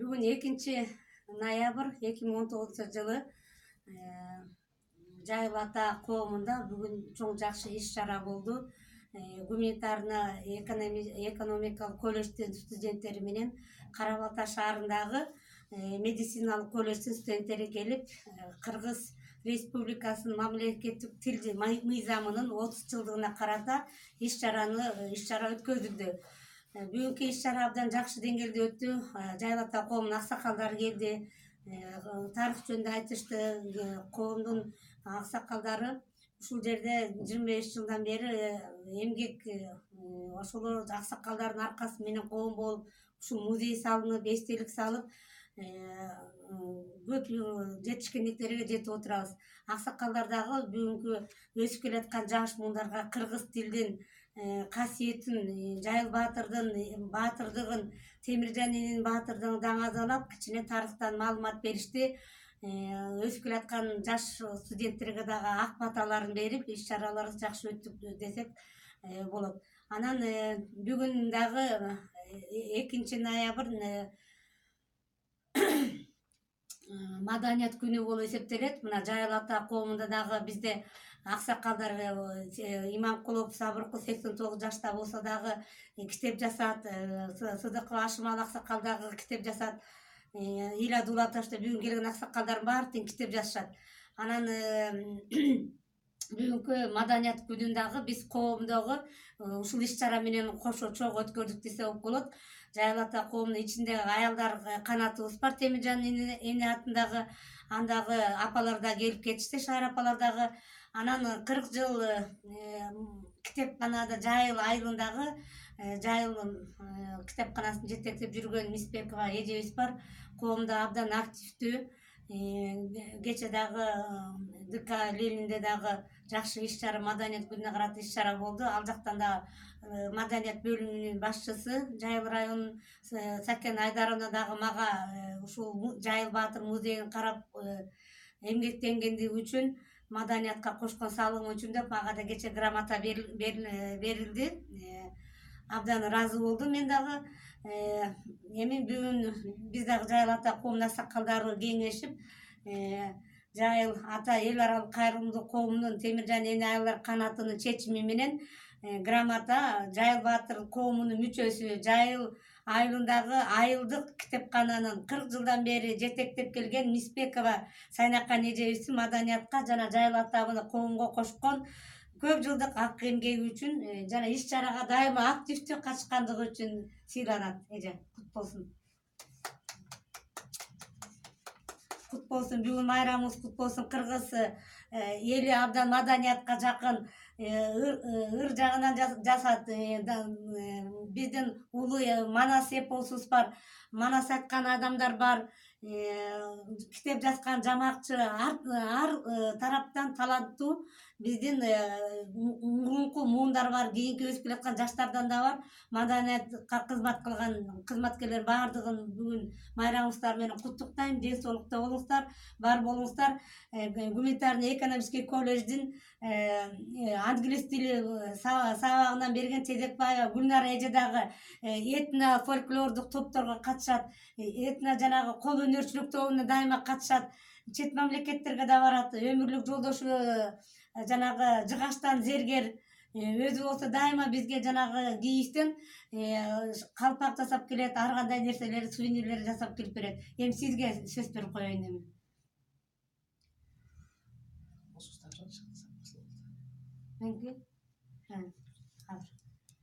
Бүгүн 2 ноябрь 2019 жылы Жайыл ата коомунда бүгүн чоң жакшы иш чара болду. Гуманитарно экономикалык колледждин студенттери менен Кара Балта шаарындагы медициналык колледждин студенттери келип, Кыргыз Республикасынын мамлекеттик тил мыйзамынын 30-жылдыгына карата иш чара өткөзүлдү. Бүгүнкү иш чара абдан жакшы деңгээлде өттү. Жайыл ата коомунун аксакалдары келди, тарых жөнүндө айтышты. Коомдун аксакалдары ушул жерде 25 жылдан бери эмгек, ошол аксакалдардын аркасы менен коом болуп, ушул музей салынып, эстелик салып, көп жетишкендиктерге жетип отурабыз. Аксакалдар дагы бүгүнкү өсүп келаткан жаш муундарга кыргыз тилдин касиетин, Жайыл баатырдыгын, Темиржан эненин баатырдыгын даңазалап, кичине тарыхтан маалымат беришти. Өсүп келаткан жаш студенттерге дагы ак баталарын берип, иш чараларыбыз жакшы өттү десек болот. Анан бүгүн дагы 2 ноябрь маданият күнү болуп эсептелет. Мына Жайыл ата коомунда дагы бизде аксакалдар Иманкулов Сабыркул 89 жашта болсо дагы китеп жасат, Сыдыков Ашымал аксакал дагы китеп жасат. Иля Дулатовда бүгүн келген аксакалдардын баары тең китеп жазышат. Анан бүгүнкү маданият күнүн дагы биз коомдогу ушул иш чара менен кошо чогуу өткөрдүк десе болот. Жайыл ата коомунун ичинде аялдар канатыбыз бар, Темиржан эне атындагы, андагы апалар да келип кетишти, шаар апалар дагы. Анан 40 жыл китепканада Жайыл айылындагы Жайыл китепканасын жетектеп жүргөн Мисбекова эжебиз бар. Коомдо абдан активдүү. Кече дагы ДК Ленинде дагы жакшы иш чара, маданият күнүнө карата иш чара болду. Ал жактан да маданият бөлүмүнүн башчысы Жайыл районунун Сакен Айдаровна дагы мага ушул Жайыл баатыр музейин карап эмгектенгендиги үчүн, маданиятка кошкон салымы үчүн деп мага да кече грамота берилди. Абдан ыраазы болдум мен дагы. Эми бүгүн биз дагы Жайыл ата коомунун аксакалдары кеңешип, Жайыл ата эл аралык кайрымдуулук коомунун Темиржан эне аялдар канатынын чечими менен грамота Жайыл баатыр коомунун мүчөсү, Жайыл айылындагы айылдык китепкананын 40 жылдан бери жетектеп келген Мисбекова Сайнакан эжебиздин маданиятка жана Жайыл ата коомго кошкон көп жылдык ак эмгеги үчүн жана иш чарага дайыма активдүү катышкандыгы үчүн сыйланат. Эже, кут болсун. Кут болсун, бүгүн майрамыбыз кут болсун. Кыргыз эли абдан маданиятка жакын, ыр жагынан жасат. Биздин улуу Манас эпосубуз бар, Манас айткан адамдар бар, китеп жазган жамакчы, ар тараптан таланттуу биздин мурунку муундар бар, кийинки өсүп келаткан жаштардан да бар. Маданиятка кызмат кылган кызматкерлер баардыгын бүгүн майрамыбыздар менен куттуктайм. Ден соолукта болуңуздар, бар болуңуздар. Гуманитарно экономический колледждин англис тили сабагынан берген Тезекбаева Гүлнара эже дагы этно фольклордук топторго катышат, этно жанагы кол өнөрчүлүк тобуна дайыма катышат, чет мамлекеттерге да барат. Өмүрлүк жолдошу жанагы жыгачтан зергер, өзү болсо дайыма бизге жанагы кийиштен калпак жасап келет, ар кандай нерселер, сувенирлер жасап келип берет. Эми сизге сөз берип коеюн эми.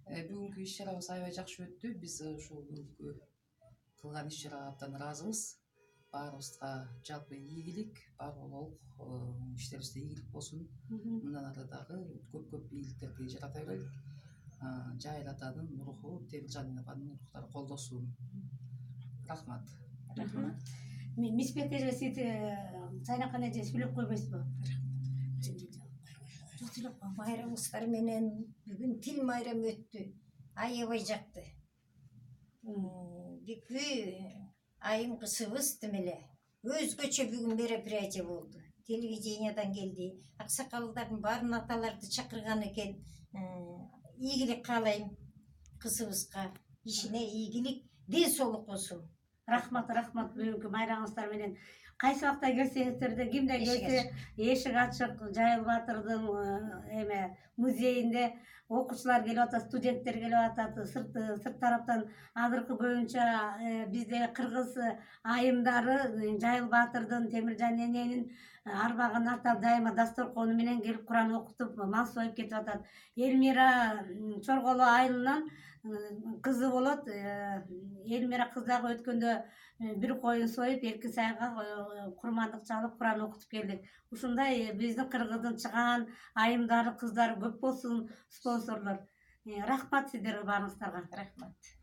Бүгүнкү иш чарабыз аябай жакшы өттү. Биз ушул бүгүнкү кылган иш чарага абдан ыраазыбыз. Баарыбызга жалпы ийгилик, баарлык иштерибизде ийгилик болсун. Мындан ары дагы көп ийгиликтерди жарата берелик. Жайыл атанын руху, Темиржан апанын рухтары колдосун. Рахмат. Мисбек эже, сиз Сайнакан эже сүйлөп койбойсузбу? Майрамыңыздар менен бүгүн тил майрамы өттү. Аябай жакты. Бүкү айым кызыбыз демеле. Өзгөчө бүгүн мероприятие болду. Телевидениядан келди. Аксакалдардын баарын аталарды чакырган экен. Ийгилик каалайм кызыбызга. Ишине ийгилик, ден соолук болсун. Рахмат бүгүнкү майрамыңыздар менен. Кайсы убакта келсеңиздер де, кимде келсе эшик ачык. Жайыл Баатырдын эме музейинде окуучулар келип атат, студенттер келип атат. Сырт тараптан азыркы көбүнчө бизде кыргыз айымдары Жайыл Баатырдын, Темиржан эненин арбагын атап дайыма дасторкону менен келип Куран окутуп мал союп кетип атат. Элмира Чорголо айылынан кызы болот. Элмира кыз дагы өткөндө бир коюн союп, эрки сайга курмандык чалып Куран окутуп келдик. Ушундай биздин кыргыздын чыгаан айымдары, кыздары көп болсун, спонсорлор. Рахмат сиздерге баарыңыздарга. Рахмат.